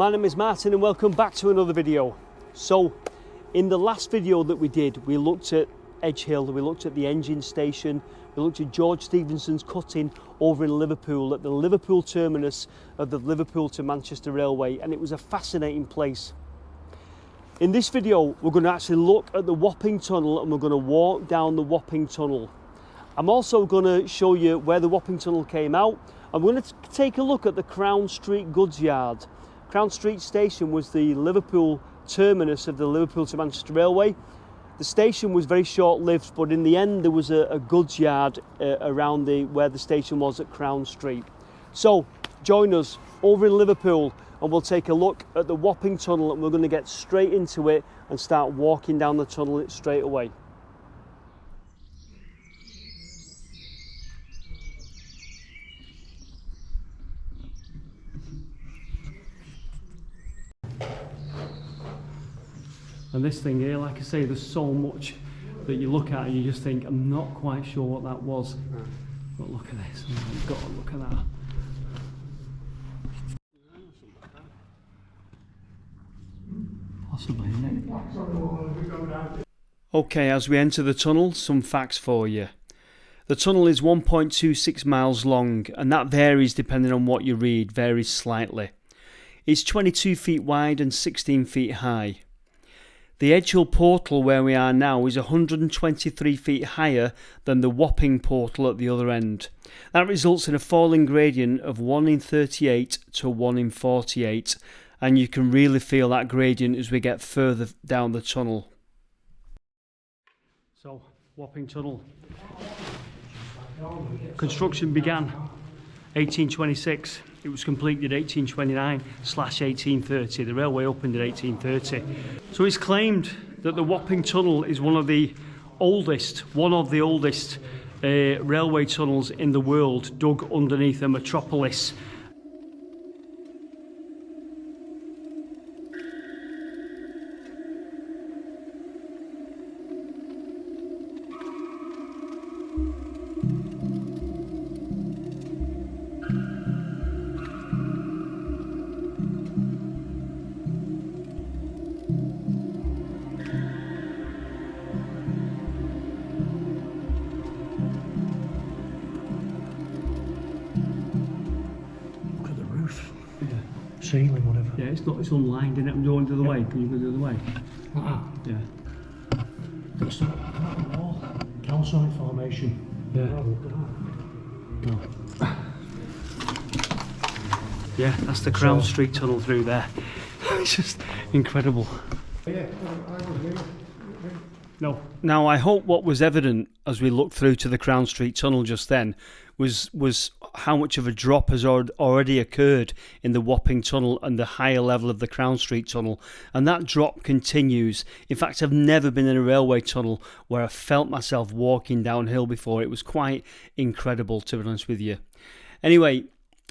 My name is Martin and welcome back to another video. So in the last video that we did, we looked at Edge Hill, we looked at the engine station, we looked at George Stephenson's cutting over in Liverpool at the Liverpool terminus of the Liverpool to Manchester Railway, and it was a fascinating place. In this video we're going to actually look at the Wapping Tunnel and we're going to walk down the Wapping Tunnel. I'm also going to show you where the Wapping Tunnel came out. I'm going to take a look at the Crown Street goods yard. Crown Street station was the Liverpool terminus of the Liverpool to Manchester Railway. The station was very short-lived, but in the end there was a goods yard around where the station was at Crown Street. So join us over in Liverpool and we'll take a look at the Wapping Tunnel, and we're going to get straight into it and start walking down the tunnel straight away. And this thing here, like I say, there's so much that you look at and you just think, I'm not quite sure what that was. But look at this, you've got to look at that. Possibly, isn't it? Okay, as we enter the tunnel, some facts for you. The tunnel is 1.26 miles long, and that varies depending on what you read, varies slightly. It's 22 feet wide and 16 feet high. The Edge Hill portal where we are now is 123 feet higher than the Wapping portal at the other end. That results in a falling gradient of 1 in 38 to 1 in 48, and you can really feel that gradient as we get further down the tunnel. So, Wapping Tunnel. Construction began 1826. It was completed 1829/1830. The railway opened in 1830. So it's claimed that the Wapping Tunnel is one of the oldest railway tunnels in the world, dug underneath a metropolis. Ceiling, whatever. Yeah, it's unlined, isn't it? I'm going the other way. Can you go the other way? Yeah. That's that wall. Calcite formation. Yeah. Oh. Yeah, that's the Crown Street tunnel through there. It's just incredible. Yeah, No. Now, I hope what was evident as we looked through to the Crown Street tunnel just then was how much of a drop has already occurred in the Wapping Tunnel and the higher level of the Crown Street tunnel, and that drop continues. In fact, I've never been in a railway tunnel where I felt myself walking downhill before. It was quite incredible, to be honest with you. Anyway,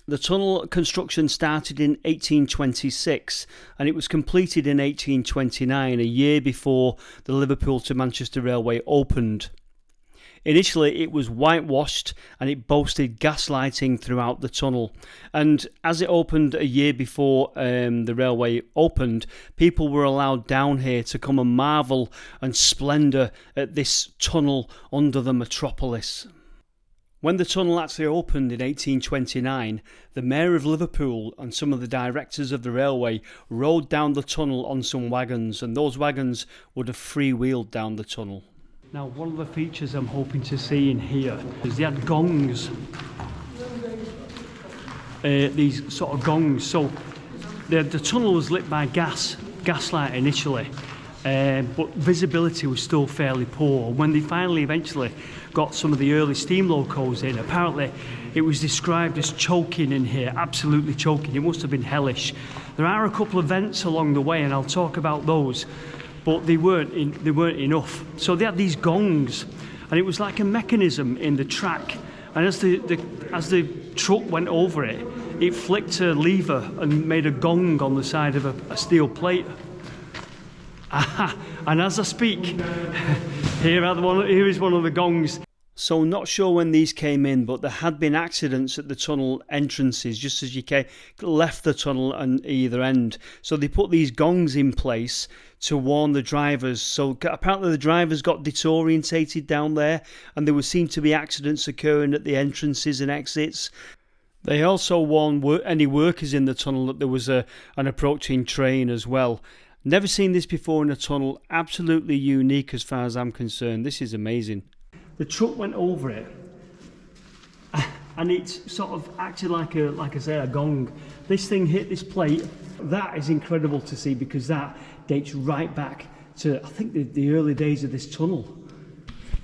the tunnel construction started in 1826 and it was completed in 1829, a year before the Liverpool to Manchester Railway opened. Initially it was whitewashed and it boasted gas lighting throughout the tunnel, and as it opened a year before the railway opened, people were allowed down here to come and marvel and splendour at this tunnel under the metropolis. When the tunnel actually opened in 1829, the Mayor of Liverpool and some of the directors of the railway rode down the tunnel on some wagons, and those wagons would have freewheeled down the tunnel. Now, one of the features I'm hoping to see in here is they had gongs. These sort of gongs. So the tunnel was lit by gaslight initially, but visibility was still fairly poor. When they finally eventually got some of the early steam locos in, apparently it was described as choking in here, absolutely choking. It must have been hellish. There are a couple of vents along the way and I'll talk about those, but they weren't enough. So they had these gongs and it was like a mechanism in the track, and as the truck went over it, it flicked a lever and made a gong on the side of a steel plate. And as I speak, here is one of the gongs. So not sure when these came in, but there had been accidents at the tunnel entrances just as you left the tunnel on either end. So they put these gongs in place to warn the drivers. So apparently the drivers got disorientated down there, and there would seem to be accidents occurring at the entrances and exits. They also warned any workers in the tunnel that there was an approaching train as well. Never seen this before in a tunnel. Absolutely unique as far as I'm concerned. This is amazing. The truck went over it, and it sort of acted like a gong. This thing hit this plate. That is incredible to see, because that dates right back to, I think, the early days of this tunnel.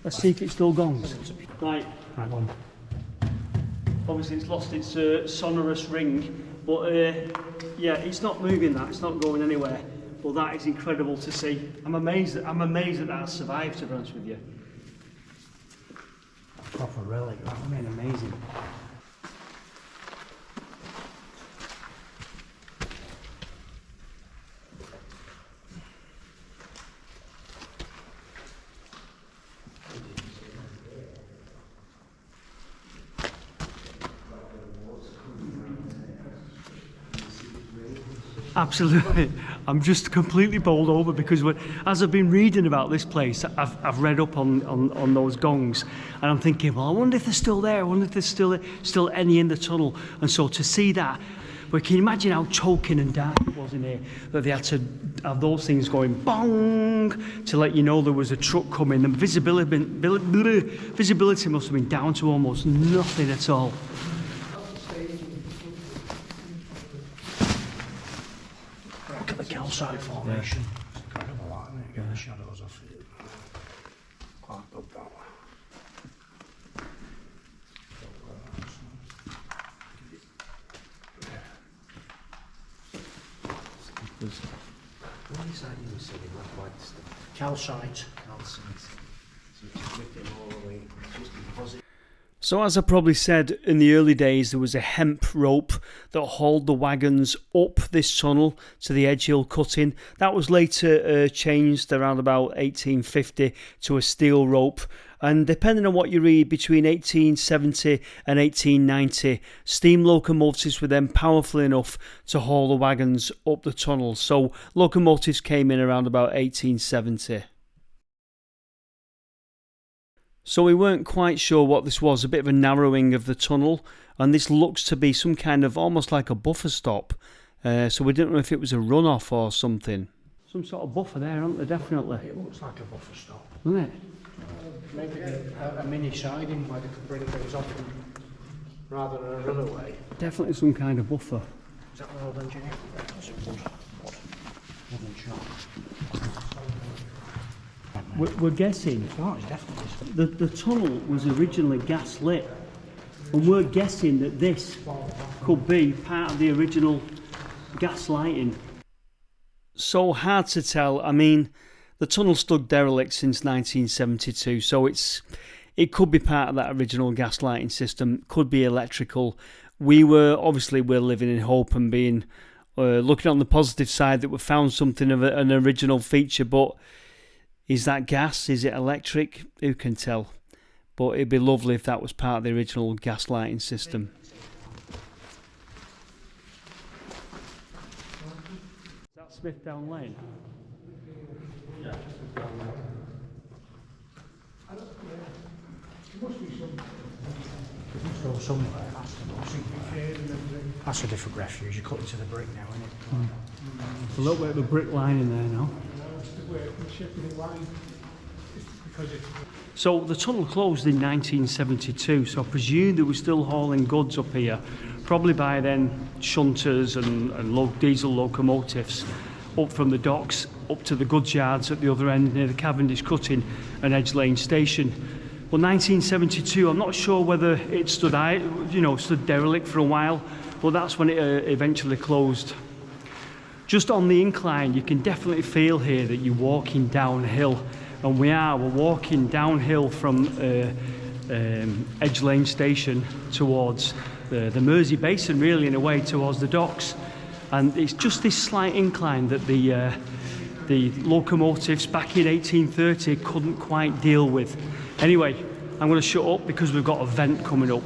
Let's see if it still gongs. Right. Obviously it's lost its sonorous ring, but yeah, it's not moving. It's not going anywhere. But that is incredible to see. I'm amazed that that survived, to be honest with you. Proper relic, I mean, amazing. Absolutely. I'm just completely bowled over, because as I've been reading about this place, I've read up on those gongs, and I'm thinking, well, I wonder if they're still there. I wonder if there's still any in the tunnel. And so to see that, well, can you imagine how choking and dark it was in here, that they had to have those things going bong to let you know there was a truck coming. And visibility must have been down to almost nothing at all. Look at the calcite formation. It's incredible, isn't it? Get the shadows off it. Quite up that way. What is that you were saying, that white stuff? Calcite. Calcite. So it's written all the way, just deposit. So as I probably said, in the early days there was a hemp rope that hauled the wagons up this tunnel to the Edge Hill cutting. That was later changed around about 1850 to a steel rope, and depending on what you read, between 1870 and 1890, steam locomotives were then powerful enough to haul the wagons up the tunnel. So locomotives came in around about 1870. So we weren't quite sure what this was, a bit of a narrowing of the tunnel, and this looks to be some kind of almost like a buffer stop. So we didn't know if it was a runoff or something. Some sort of buffer there, aren't there? Definitely. It looks like a buffer stop. Doesn't it? Maybe a mini siding where they could bring things up rather than a runaway. Definitely some kind of buffer. Is that an old engineer? That's a wooden shop. We're guessing No, it's definitely the tunnel was originally gas lit, and we're guessing that this could be part of the original gas lighting. So hard to tell. I mean, the tunnel stood derelict since 1972, so it could be part of that original gas lighting system, could be electrical. We're living in hope and being looking on the positive side that we found something of an original feature, but is that gas? Is it electric? Who can tell? But it'd be lovely if that was part of the original gas lighting system. Is that Smithdown Lane? Yeah. Go somewhere. That's a different refuge. You cut into the brick now, isn't it? A little bit of a brick line in there now. So the tunnel closed in 1972, so I presume they were still hauling goods up here. Probably by then shunters and diesel locomotives up from the docks up to the goods yards at the other end near the Cavendish cutting and Edge Lane station. Well, 1972, I'm not sure whether it stood derelict for a while, but that's when it eventually closed. Just on the incline, you can definitely feel here that you're walking downhill, and we're walking downhill from Edge Lane station towards the Mersey Basin, really, in a way, towards the docks. And it's just this slight incline that the locomotives back in 1830 couldn't quite deal with. Anyway, I'm going to shut up because we've got a vent coming up.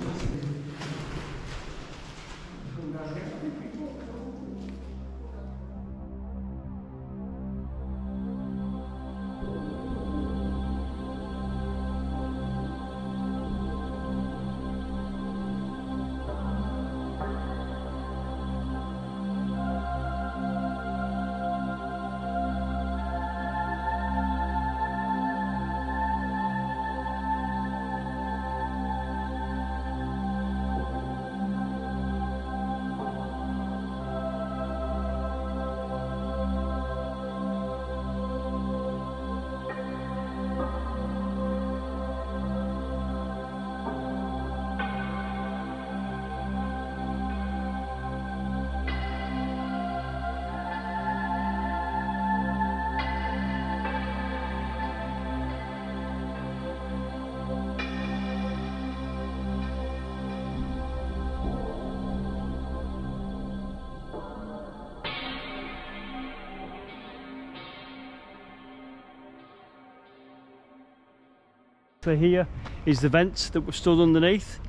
So here is the vents that were stood underneath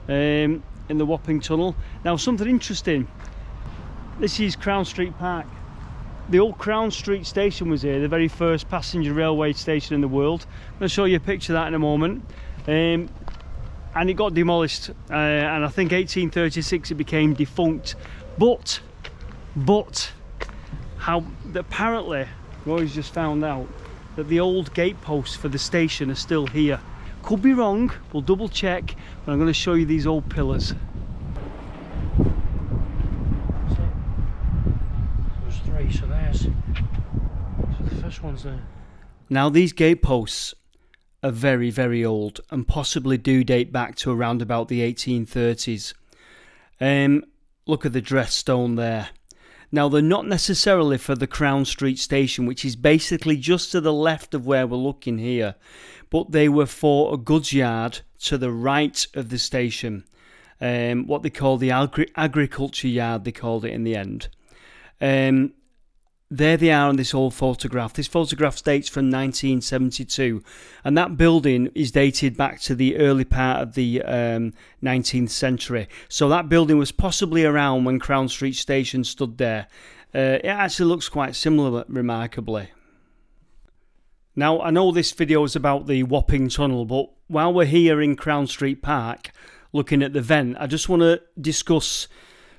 in the Wapping Tunnel. Now something interesting, this is Crown Street Park. The old Crown Street station was here, the very first passenger railway station in the world. I'm going to show you a picture of that in a moment. And it got demolished, and I think 1836 it became defunct. But apparently Roy's just found out that the old gateposts for the station are still here. Could be wrong, we'll double check, but I'm going to show you these old pillars. There's three, so there's the first one's there. Now these gateposts are very, very old and possibly do date back to around about the 1830s. Look at the dressed stone there. Now they're not necessarily for the Crown Street station, which is basically just to the left of where we're looking here, but they were for a goods yard to the right of the station, what they call the agriculture yard, they called it in the end. There they are on this old photograph. This photograph dates from 1972, and that building is dated back to the early part of the 19th century. So that building was possibly around when Crown Street Station stood there. It actually looks quite similar, remarkably. Now, I know this video is about the Wapping Tunnel, but while we're here in Crown Street Park looking at the vent, I just want to discuss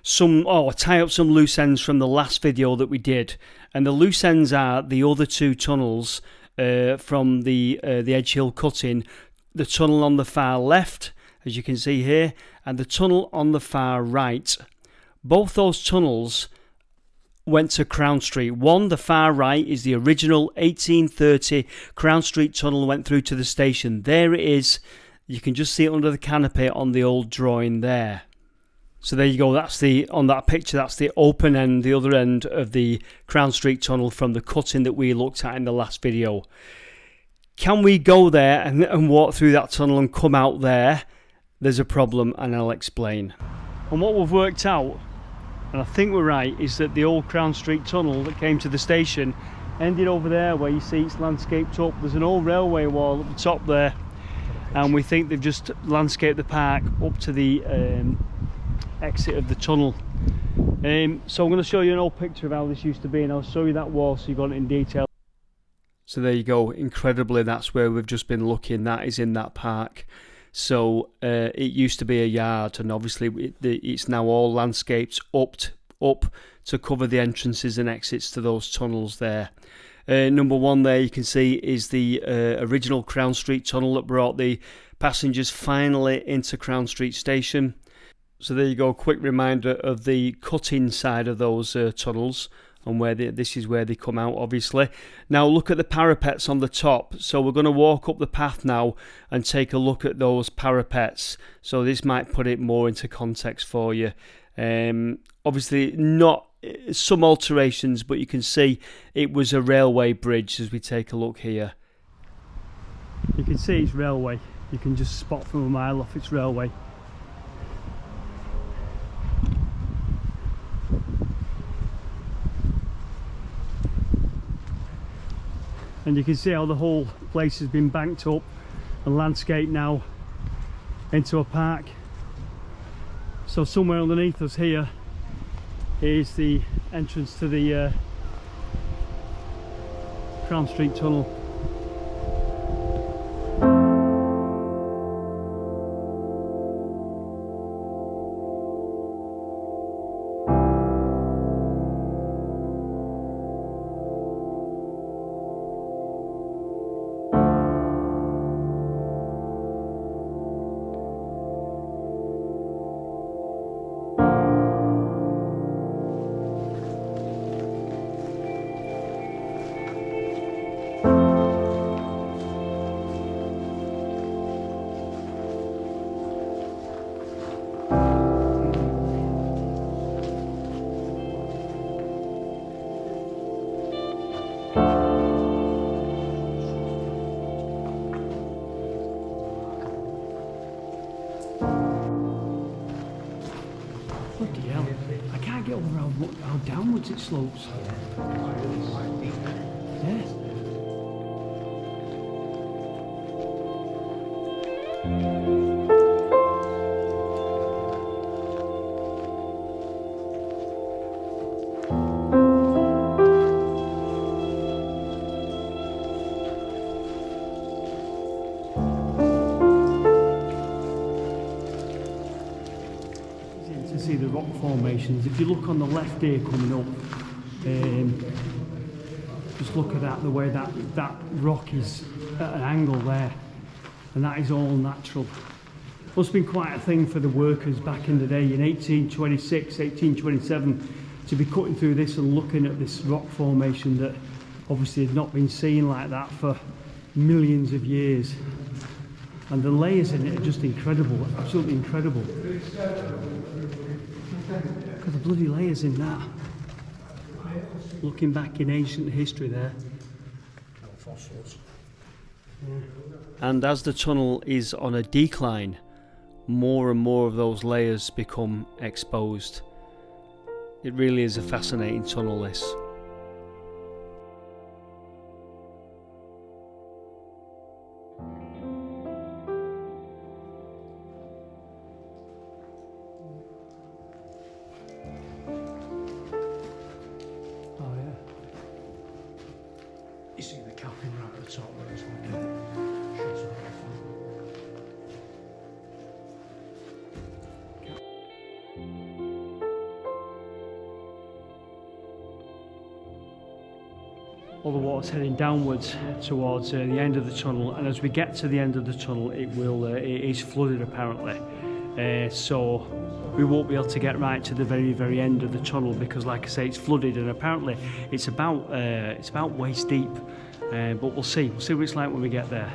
tie up some loose ends from the last video that we did. And the loose ends are the other two tunnels from the Edge Hill cutting, the tunnel on the far left, as you can see here, and the tunnel on the far right. Both those tunnels went to Crown Street. One, the far right, is the original 1830 Crown Street tunnel, went through to the station. There it is. You can just see it under the canopy on the old drawing there. So there you go, that's on that picture, that's the open end, the other end of the Crown Street Tunnel from the cutting that we looked at in the last video. Can we go there and walk through that tunnel and come out there? There's a problem, and I'll explain. And what we've worked out, and I think we're right, is that the old Crown Street Tunnel that came to the station ended over there where you see it's landscaped up. There's an old railway wall at the top there, and we think they've just landscaped the park up to the exit of the tunnel. So I'm going to show you an old picture of how this used to be, and I'll show you that wall so you got it in detail. So there you go, incredibly that's where we've just been looking, that is in that park. So it used to be a yard, and obviously it's now all landscaped up to cover the entrances and exits to those tunnels there. Number one there you can see is the original Crown Street tunnel that brought the passengers finally into Crown Street Station. So there you go, a quick reminder of the cut-in side of those tunnels, and where this is where they come out, obviously. Now look at the parapets on the top. So we're going to walk up the path now and take a look at those parapets. So this might put it more into context for you. Obviously not some alterations, but you can see it was a railway bridge as we take a look here. You can see it's railway. You can just spot from a mile off it's railway. And you can see how the whole place has been banked up and landscaped now into a park. So somewhere underneath us here is the entrance to the Crown Street Tunnel. Bloody hell, I can't get over how downwards it slopes. Yeah. To see the rock formations. If you look on the left here coming up, just look at that, the way that rock is at an angle there, and that is all natural. Must have been quite a thing for the workers back in the day in 1826, 1827 to be cutting through this and looking at this rock formation that obviously had not been seen like that for millions of years. And the layers in it are just incredible, absolutely incredible. Look at the bloody layers in that. Looking back in ancient history there. Fossils. And as the tunnel is on a decline, more and more of those layers become exposed. It really is a fascinating tunnel, this. Oh yeah. You see the capping right at the top where it's like shuts off. All the water's heading downwards towards the end of the tunnel, and as we get to the end of the tunnel it is flooded apparently, so we won't be able to get right to the very end of the tunnel because, like I say, it's flooded, and apparently it's about waist deep, but we'll see what it's like when we get there.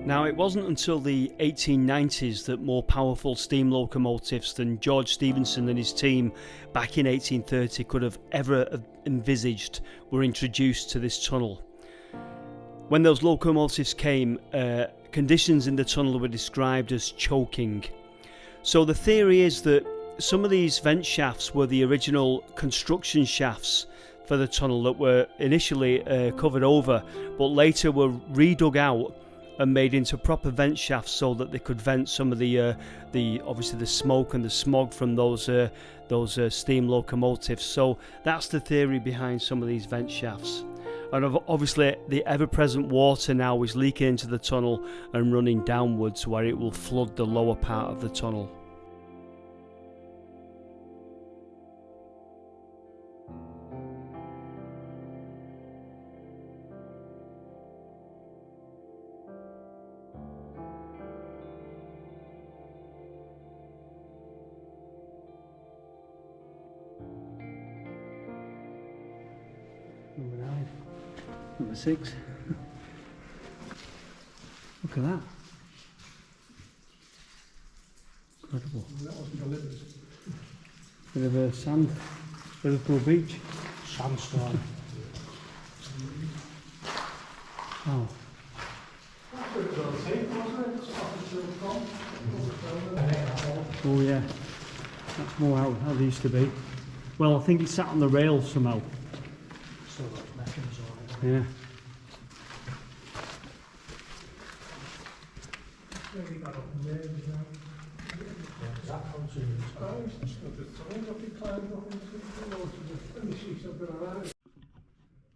Now, it wasn't until the 1890s that more powerful steam locomotives than George Stephenson and his team back in 1830 could have ever envisaged were introduced to this tunnel. When those locomotives came, conditions in the tunnel were described as choking. So the theory is that some of these vent shafts were the original construction shafts for the tunnel that were initially covered over, but later were redug out and made into proper vent shafts so that they could vent some of the obviously the smoke and the smog from those steam locomotives. So that's the theory behind some of these vent shafts. And obviously the ever-present water now is leaking into the tunnel and running downwards, where it will flood the lower part of the tunnel. Number 9. Number 6. Look at that. Incredible. That wasn't delivered. Bit of a sand. Liverpool beach. Sandstone. Oh. Oh yeah. That's more how they used to be. Well, I think it sat on the rail somehow. Still got mechanism on it. Yeah.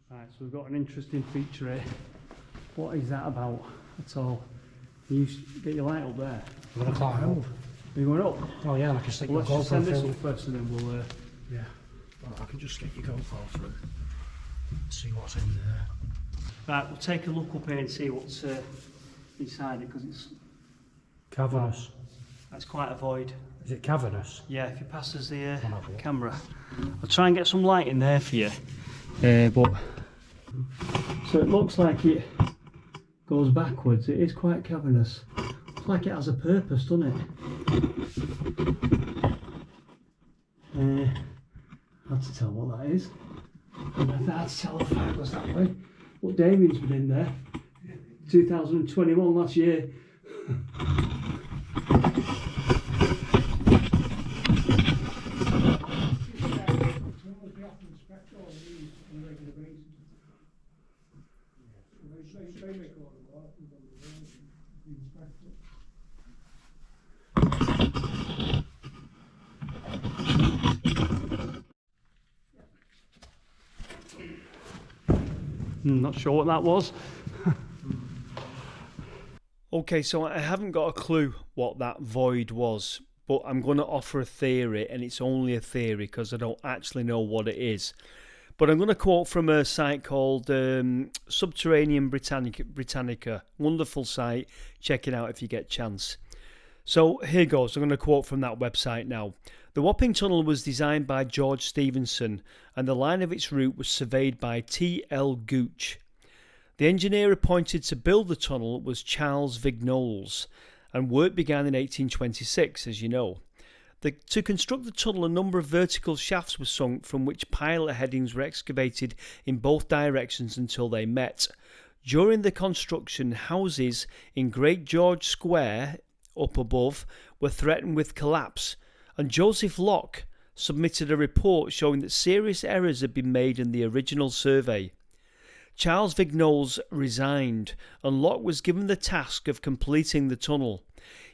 Right, so we've got an interesting feature here. What is that about at all? You get your light up there. I'm going to climb up. Are you going up? Oh yeah, I can stick Well, your let's just send GoPro this through. up first and then we'll... Yeah. Well, I can just stick your GoPro through. See what's in there. Right, we'll take a look up here and see what's inside it, because it's... Cavernous. That's quite a void. Is it cavernous? Yeah, if you pass us the I'll have a look. camera. I'll try and get some light in there for you. But so it looks like it goes backwards. It is quite cavernous. Looks like it has a purpose, doesn't it? Hard to tell what that is. And hard to tell how far it goes that way. But Damien's been in there. 2021, last year. Not sure what that was. Okay, so I haven't got a clue what that void was, but I'm going to offer a theory, and it's only a theory because I don't actually know what it is. But I'm going to quote from a site called Subterranean Britannica. Wonderful site. Check it out if you get a chance. So here goes. I'm going to quote from that website now. The Wapping Tunnel was designed by George Stephenson, and the line of its route was surveyed by T.L. Gooch. The engineer appointed to build the tunnel was Charles Vignoles, and work began in 1826, as you know. To construct the tunnel, a number of vertical shafts were sunk from which pilot headings were excavated in both directions until they met. During the construction, houses in Great George Square, up above, were threatened with collapse, and Joseph Locke submitted a report showing that serious errors had been made in the original survey. Charles Vignoles resigned, and Locke was given the task of completing the tunnel.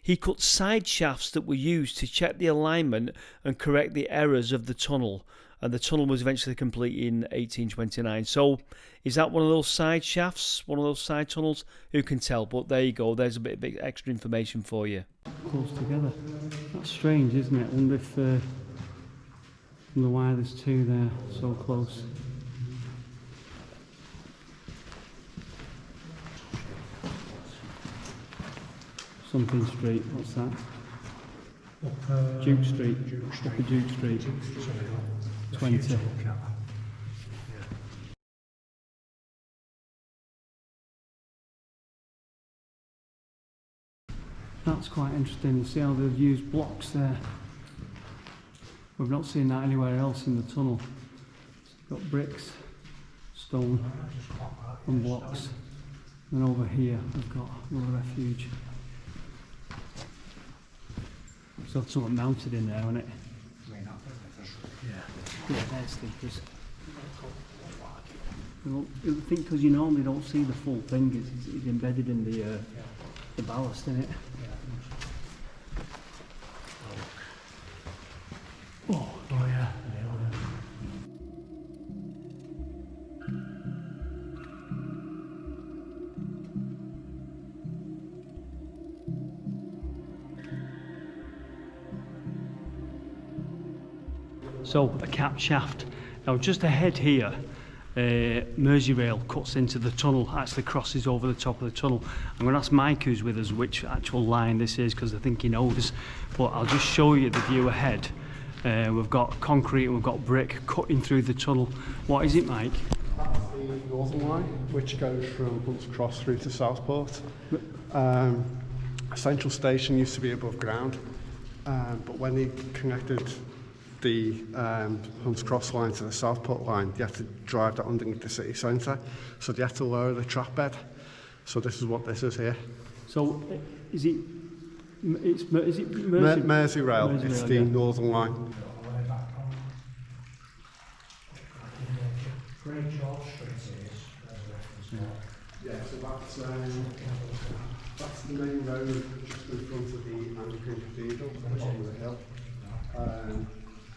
He cut side shafts that were used to check the alignment and correct the errors of the tunnel, and the tunnel was eventually complete in 1829. So, is that one of those side shafts, one of those side tunnels? Who can tell? But there you go, there's a bit of extra information for you. Close together. That's strange, isn't it? I wonder if why there's two there so close. Something Street, what's that? Duke Street. Upper Duke Street. 20. That's quite interesting. You see how they've used blocks there. We've not seen that anywhere else in the tunnel. Got bricks, stone and blocks. And over here we've got another refuge. So that's something mounted in there, isn't it? Yeah, there's stickers. I think because you normally don't see the full thing, it's embedded in the ballast, isn't it? Oh yeah. So a cap shaft. Now just ahead here, Merseyrail cuts into the tunnel, actually crosses over the top of the tunnel. I'm going to ask Mike, who's with us, which actual line this is, because I think he knows. But I'll just show you the view ahead. We've got concrete and we've got brick cutting through the tunnel. What is it, Mike? That's the Northern Line, which goes from Hunts Cross through to Southport. Central Station used to be above ground, but when they connected the Hunts Cross line to the Southport line, they had to drive that underneath the city centre, so they had to lower the track bed. So this is what this is here. So is it Merseyrail? It's the Northern Line. Great George Stephenson is as a reference point. Yeah, so that's the main road just in front of the Anglican Cathedral at the bottom of the hill.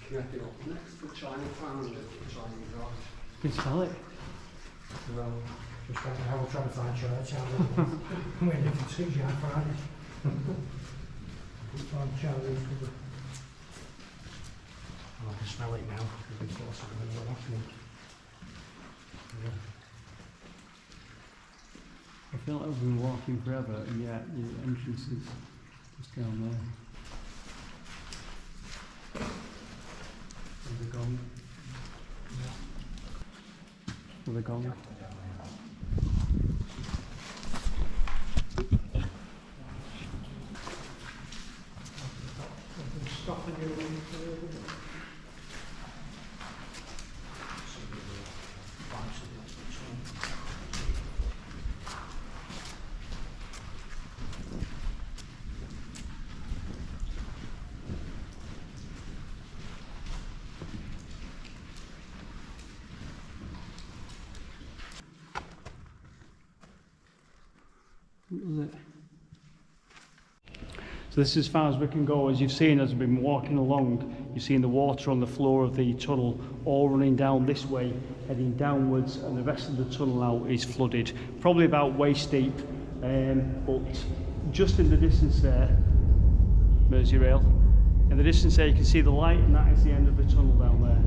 Connecting up next to Chinatown and the Chinese Arch. Can you spell it? Well, just like how we're trying to find church, I'm waiting for 2 Jan Friday. Find Chinese for the... Oh, I can smell it now, before something will happen. Yeah. I feel like we've been walking forever, and yet the entrance is just down there. With the gong. With the gong. Stopping you So this is as far as we can go. As you've seen, as we've been walking along, you've seen the water on the floor of the tunnel all running down this way, heading downwards, and the rest of the tunnel out is flooded, probably about waist deep, but just in the distance there, Merseyrail, in the distance there you can see the light, and that is the end of the tunnel down there.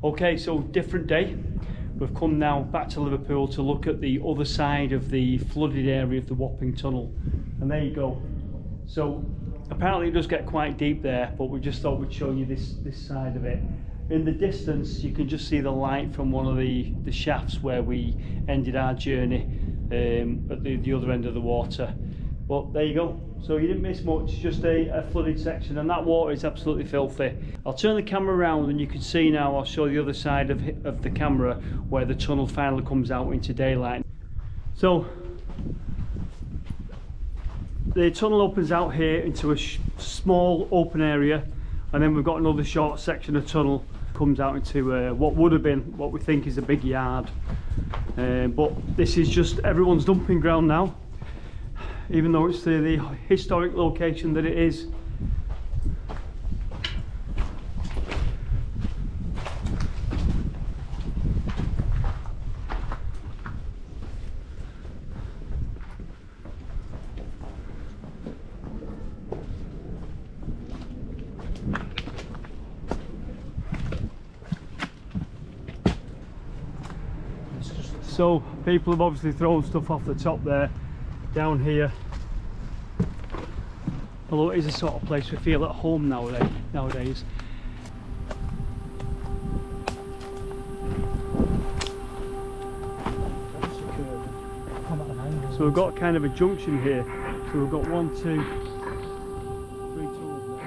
Okay, so different day. We've come now back to Liverpool to look at the other side of the flooded area of the Wapping Tunnel. And there you go. So apparently it does get quite deep there, but we just thought we'd show you this side of it. In the distance, you can just see the light from one of the shafts where we ended our journey at the other end of the water. But there you go. So you didn't miss much, just a flooded section, and that water is absolutely filthy. I'll turn the camera around and you can see now, I'll show the other side of the camera where the tunnel finally comes out into daylight. So the tunnel opens out here into a small open area, and then we've got another short section of tunnel comes out into what would have been what we think is a big yard, but this is just everyone's dumping ground now, even though it's the historic location that it is. So people have obviously thrown stuff off the top there, down here. Although it is a sort of place we feel at home nowadays. So we've got kind of a junction here. So we've got 1, 2, 3 tunnels there.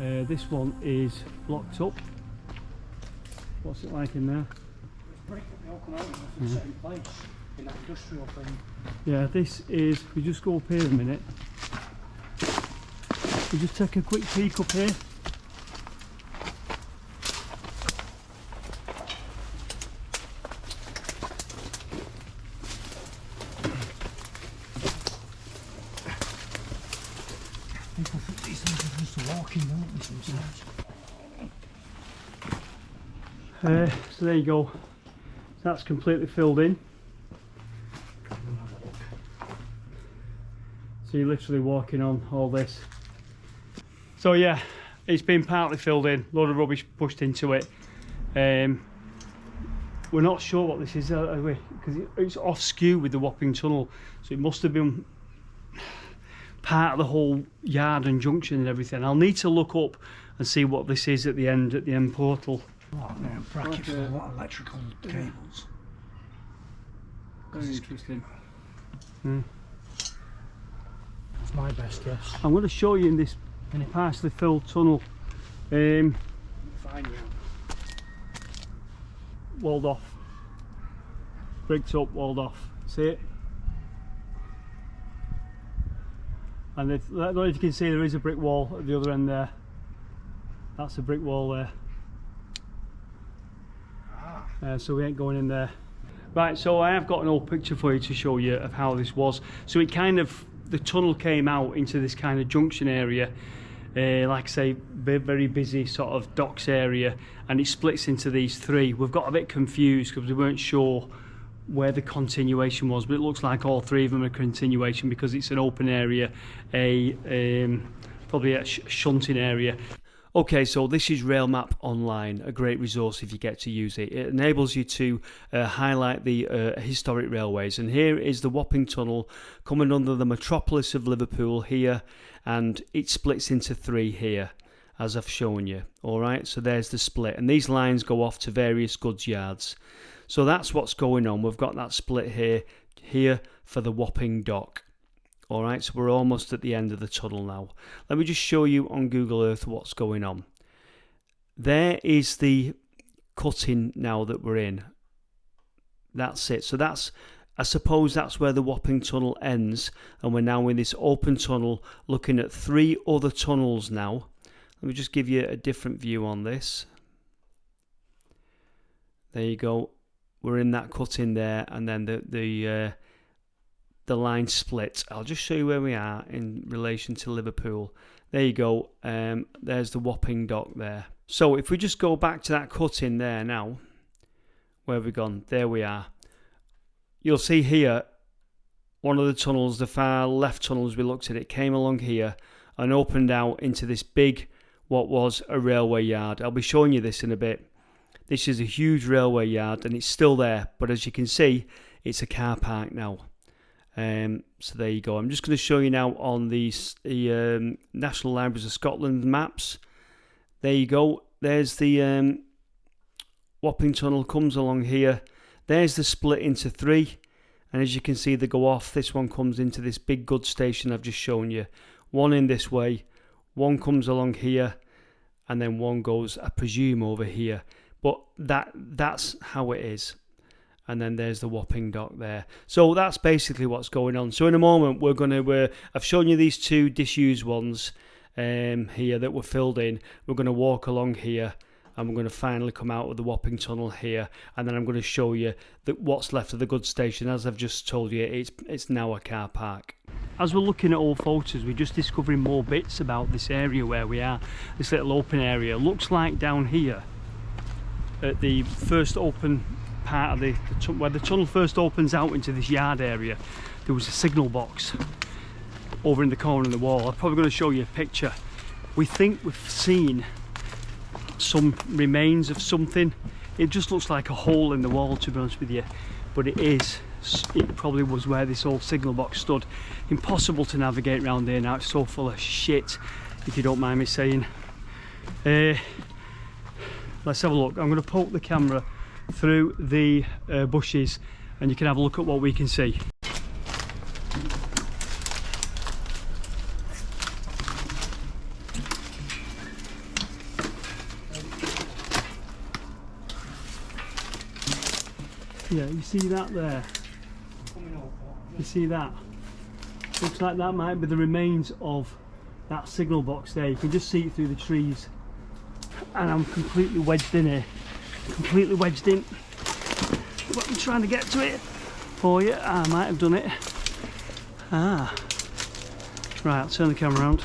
This one is blocked up. What's it like in there? Brick, they all come out in the same place, in that industrial thing. Yeah, this is, we just go up here a minute. We just take a quick peek up here. People think these things are just walking, don't they, sometimes? So there you go. That's completely filled in. So you're literally walking on all this. So yeah, it's been partly filled in, load of rubbish pushed into it. We're not sure what this is, are we? Because it's off skew with the Wapping Tunnel, so it must have been part of the whole yard and junction and everything. I'll need to look up and see what this is at the end portal. Oh, yeah, brackets with a lot of electrical cables. Very interesting. That's my best guess. I'm going to show you in this partially filled tunnel. Fine, yeah. Walled off. Bricked up, walled off. See it? And I don't know if you can see, there is a brick wall at the other end there. That's a brick wall there. So we ain't going in there. Right, so I have got an old picture for you to show you of how this was. So it kind of, the tunnel came out into this kind of junction area, like I say, very busy sort of docks area, and it splits into these three. We've got a bit confused because we weren't sure where the continuation was, but it looks like all three of them are continuation because it's an open area, probably a shunting area. Okay, so this is Railmap Online, a great resource if you get to use it. It enables you to highlight the historic railways, and here is the Wapping Tunnel coming under the metropolis of Liverpool here, and it splits into three here, as I've shown you. Alright, so there's the split, and these lines go off to various goods yards. So that's what's going on. We've got that split here for the Wapping Dock. Alright, so we're almost at the end of the tunnel now. Let me just show you on Google Earth what's going on. There is the cutting now that we're in. That's it. So that's, I suppose that's where the Wapping Tunnel ends, and we're now in this open tunnel looking at three other tunnels now. Let me just give you a different view on this. There you go. We're in that cutting there, and then the line split. I'll just show you where we are in relation to Liverpool. There you go. There's the Wapping Dock there. So if we just go back to that cutting there now, where have we gone? There we are. You'll see here one of the tunnels, the far left tunnel as we looked at it, came along here and opened out into this big, what was a railway yard. I'll be showing you this in a bit. This is a huge railway yard and it's still there, but as you can see, it's a car park now. So there you go. I'm just going to show you now on the National Libraries of Scotland maps. There you go. There's the Wapping Tunnel comes along here. There's the split into three, and as you can see, they go off. This one comes into this big goods station I've just shown you. One in this way, one comes along here, and then one goes, I presume, over here. But that's how it is. And then there's the Wapping Dock there. So that's basically what's going on. So in a moment, we're going to, I've shown you these two disused ones here that were filled in. We're going to walk along here, and we're going to finally come out of the Wapping Tunnel here. And then I'm going to show you that what's left of the goods station. As I've just told you, it's now a car park. As we're looking at old photos, we're just discovering more bits about this area where we are. This little open area. Looks like down here, at the first open part of where the tunnel first opens out into this yard area, there was a signal box over in the corner of the wall. I'm probably going to show you a picture. We think we've seen some remains of something. It just looks like a hole in the wall, to be honest with you, but it probably was where this old signal box stood. Impossible to navigate around here now, it's so full of shit, if you don't mind me saying. Let's have a look. I'm going to poke the camera through the bushes and you can have a look at what we can see. Yeah, you see that there? You see that? Looks like that might be the remains of that signal box there. You can just see it through the trees. And I'm completely wedged in here. Completely wedged in. But I'm trying to get to it for you. I might have done it. Ah. Right, I'll turn the camera around.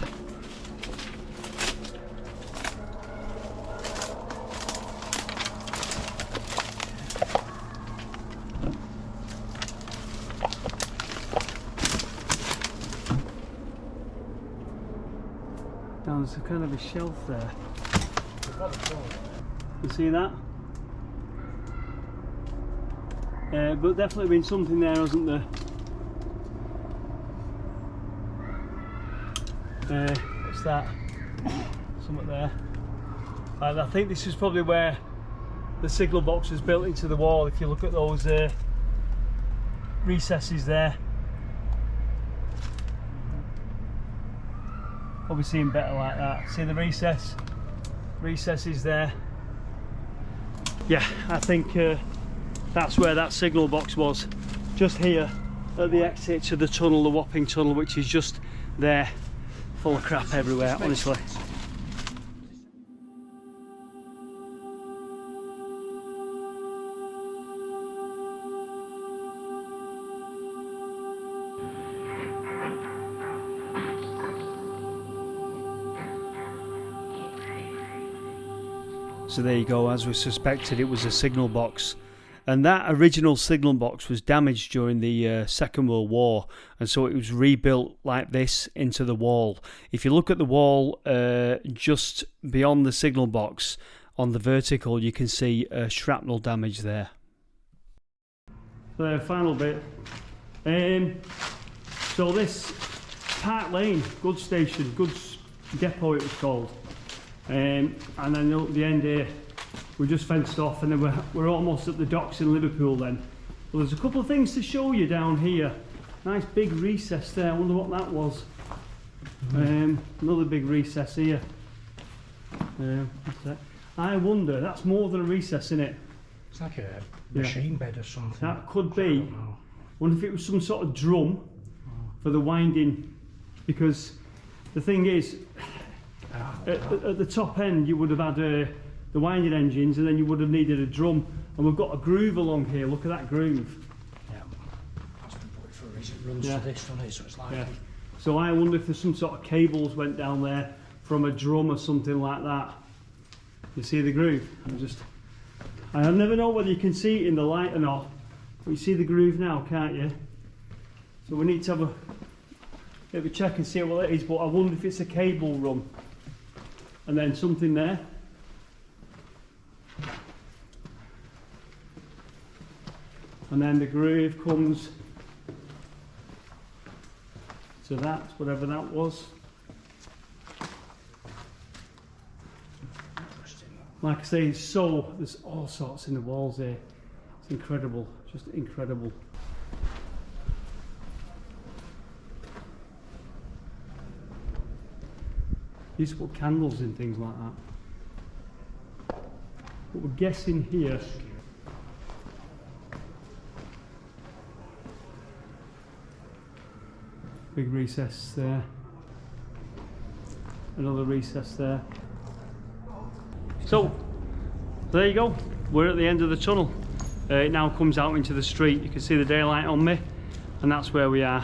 Now there's a kind of a shelf there. You see that? But definitely been something there, hasn't there? What's that? Something there. And I think this is probably where the signal box was built into the wall. If you look at those recesses there. Probably seeing better like that. See the recess? Recess is there. Yeah, I think that's where that signal box was. Just here at the exit to the tunnel, the Wapping Tunnel, which is just there. Full of crap everywhere, honestly. So there you go, as we suspected, it was a signal box. And that original signal box was damaged during the Second World War, and so it was rebuilt like this into the wall. If you look at the wall just beyond the signal box on the vertical, you can see shrapnel damage there. The final bit. So this Park Lane goods station, goods depot it was called, and then at the end here we're just fenced off, and then we're almost at the docks in Liverpool then. Well, there's a couple of things to show you down here. Nice big recess there, I wonder what that was. Another big recess here. What's that? I wonder, that's more than a recess, isn't it? It's like a machine bed or something. That could be. I wonder if it was some sort of drum for the winding, because the thing is, at the top end you would have had the winding engines, and then you would have needed a drum, and we've got a groove along here. Look at that groove. Yeah, that's been put for a reason. It runs to this, doesn't it? So it's like. Yeah. So I wonder if there's some sort of cables went down there from a drum or something like that. You see the groove? I never know whether you can see it in the light or not, but you see the groove now, can't you? So we need to have a bit of a check and see what it is, but I wonder if it's a cable run. And then something there. And then the groove comes to that, whatever that was. Like I say, so there's all sorts in the walls here. It's incredible, just incredible. Used to put candles in things like that. But we're guessing here. Big recess there. Another recess there. So, there you go. We're at the end of the tunnel. It now comes out into the street. You can see the daylight on me, and that's where we are.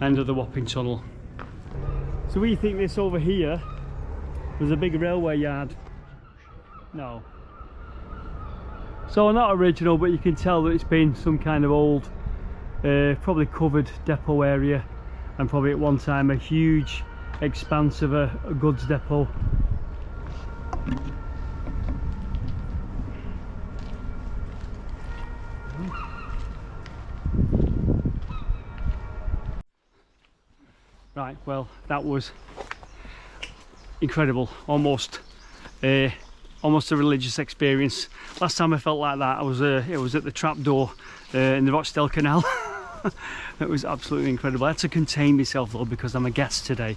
End of the Wapping Tunnel. So we think this over here was a big railway yard. No. So not original, but you can tell that it's been some kind of old, probably covered depot area, and probably at one time a huge expanse of a goods depot. Right, well, that was incredible, almost a religious experience. Last time I felt like that, I was at the trapdoor in the Rochdale Canal. It was absolutely incredible. I had to contain myself though, because I'm a guest today.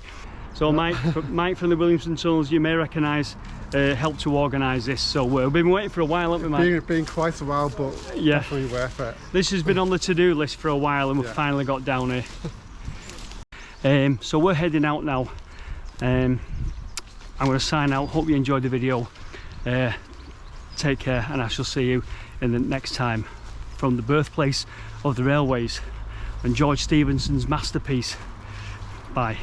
So Mike from the Williamson Tunnels, you may recognise, helped to organise this. So we've been waiting for a while, haven't we, Mike? Been quite a while, but Yeah. definitely worth it. This has been on the to-do list for a while, and we've finally got down here. So we're heading out now. I'm going to sign out. Hope you enjoyed the video. Take care, and I shall see you in the next time from the birthplace of the railways and George Stephenson's masterpiece. Bye.